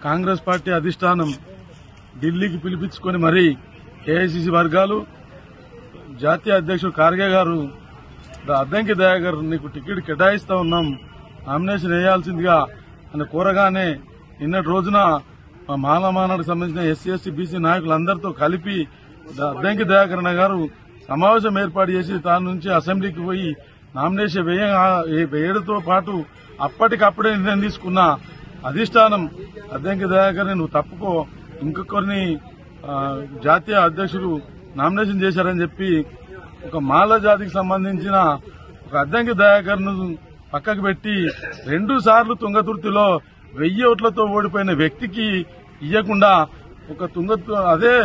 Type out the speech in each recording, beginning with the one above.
Congress party అధిష్టానం ఢిల్లీకి పిలిపించుకొని మరీ ఏఐసీసీ వర్గాలు జాతీయ అధ్యక్షుడు ఖార్గే గారు అద్దంకి దయాకర్ నీకు టికెట్ కేటాయిస్తా ఉన్నాం, నామినేషన్ వేయాల్సిందిగా అని కోరగానే నిన్నటి రోజున మాలమానాడుకు సంబంధించిన ఎస్సీ ఎస్టీ బీసీ నాయకులందరితో కలిపి అద్దంకి దయాకర్ గారు సమావేశం ఏర్పాటు చేసి దాని నుంచి అసెంబ్లీకి పోయి నామినేషన్ వేయడంతో పాటు అప్పటికప్పుడే నిర్ణయం తీసుకున్న అధిష్టానం అద్దంకి దయాకర్ నువ్వు తప్పుకో, ఇంకొకరిని జాతీయ అధ్యక్షుడు నామినేషన్ చేశారని చెప్పి ఒక మాల జాతికి సంబంధించిన ఒక అద్దంకి దయాకర్ ను పక్కకు పెట్టి 2 సార్లు తుంగతుర్తిలో 1000 ఓట్లతో ఓడిపోయిన వ్యక్తికి ఇయ్యకుండా ఒక అదే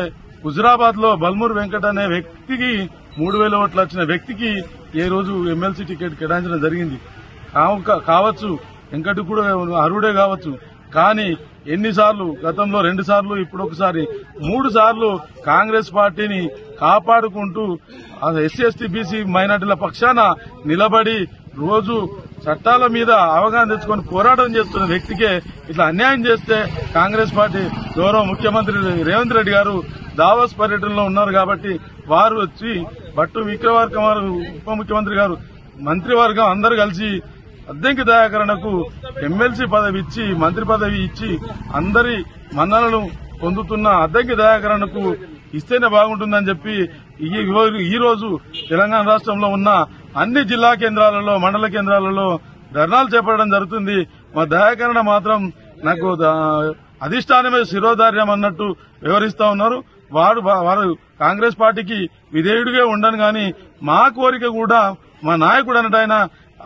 హుజురాబాద్ లో బల్మూర్ వెంకట్ అనే వ్యక్తికి 3000 ఓట్లు వచ్చిన వ్యక్తికి ఏ రోజు ఎమ్మెల్సీ టికెట్ కేటాయించడం జరిగింది కావచ్చు. వెంకట్ కూడా అర్హుడే కావచ్చు. కానీ ఎన్నిసార్లు గతంలో 2 సార్లు ఇప్పుడు ఒకసారి 3 సార్లు కాంగ్రెస్ పార్టీని కాపాడుకుంటూ ఎస్సీ ఎస్టీ బీసీ మైనార్టీల పక్షాన నిలబడి రోజు చట్టాల మీద అవగాహన తెచ్చుకొని పోరాటం చేస్తున్న వ్యక్తికే ఇట్లా అన్యాయం చేస్తే కాంగ్రెస్ పార్టీ గౌరవ ముఖ్యమంత్రి రేవంత్ రెడ్డి గారు దావోస్ పర్యటనలో ఉన్నారు కాబట్టి వారు వచ్చి భట్టు విక్రమార్క ఉప ముఖ్యమంత్రి గారు మంత్రివర్గం అందరూ కలిసి అద్దంకి దయాకరణకు ఎమ్మెల్సీ పదవి ఇచ్చి మంత్రి పదవి ఇచ్చి అందరి మన్ననలను పొందుతున్న అద్దంకి దయాకరణకు ఇస్తేనే బాగుంటుందని చెప్పి ఈ రోజు తెలంగాణ రాష్ట్రంలో ఉన్న అన్ని జిల్లా కేంద్రాలలో మండల కేంద్రాలలో ధర్నాలు చేపట్టడం జరుగుతుంది. మా దయాకరణ మాత్రం నాకు అధిష్టానమే శిరోధార్యం అన్నట్టు వివరిస్తా ఉన్నారు. వారు కాంగ్రెస్ పార్టీకి విధేయుడిగా ఉండను గాని మా కోరిక కూడా మా నాయకుడు అన్నట్టు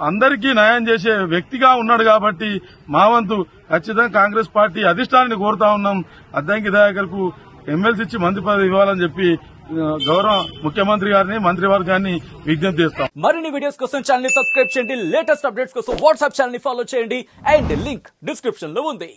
అందరికీ న్యాయం చేసే వ్యక్తిగా ఉన్నాడు కాబట్టి మా వంతు ఖచ్చితంగా కాంగ్రెస్ పార్టీ అధిష్టానాన్ని కోరుతా ఉన్నాం. అద్దంకి దయాకర్ కు ఎమ్మెల్సీ ఇచ్చి మంత్రి పదవి ఇవ్వాలని చెప్పి గౌరవ ముఖ్యమంత్రి గారిని మంత్రివర్గాన్ని విజ్ఞప్తి చేస్తాం. మరిన్ని వీడియోస్ కోసం ఛానల్ ని సబ్స్క్రైబ్ చేయండి, లేటెస్ట్ అప్డేట్స్ కోసం వాట్సాప్ ఛానల్ ని ఫాలో చేయండి అండ్ లింక్ డిస్క్రిప్షన్ లో ఉంది.